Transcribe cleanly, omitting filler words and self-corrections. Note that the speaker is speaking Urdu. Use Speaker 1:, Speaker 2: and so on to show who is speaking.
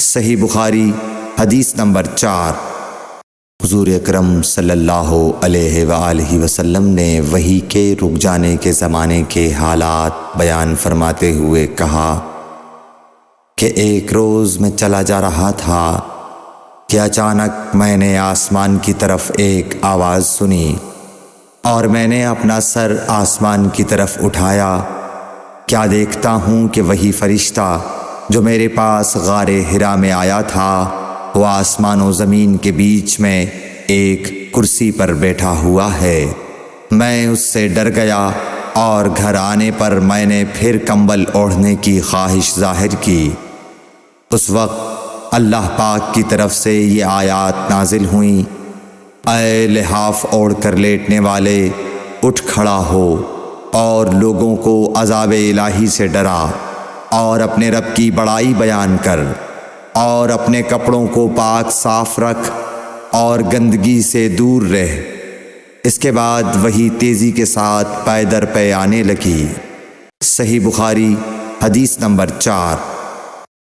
Speaker 1: صحیح بخاری حدیث نمبر 4۔ حضور اکرم صلی اللہ علیہ وآلہ وسلم نے وحی کے رک جانے کے زمانے کے حالات بیان فرماتے ہوئے کہا کہ ایک روز میں چلا جا رہا تھا کہ اچانک میں نے آسمان کی طرف ایک آواز سنی اور میں نے اپنا سر آسمان کی طرف اٹھایا۔ کیا دیکھتا ہوں کہ وہی فرشتہ جو میرے پاس غار حرا میں آیا تھا وہ آسمان و زمین کے بیچ میں ایک کرسی پر بیٹھا ہوا ہے۔ میں اس سے ڈر گیا اور گھر آنے پر میں نے پھر کمبل اوڑھنے کی خواہش ظاہر کی۔ اس وقت اللہ پاک کی طرف سے یہ آیات نازل ہوئیں، اے لحاف اوڑھ کر لیٹنے والے، اٹھ کھڑا ہو اور لوگوں کو عذاب الہی سے ڈرا اور اپنے رب کی بڑائی بیان کر اور اپنے کپڑوں کو پاک صاف رکھ اور گندگی سے دور رہ۔ اس کے بعد وہی تیزی کے ساتھ پے در پے آنے لگی۔ صحیح بخاری حدیث نمبر 4۔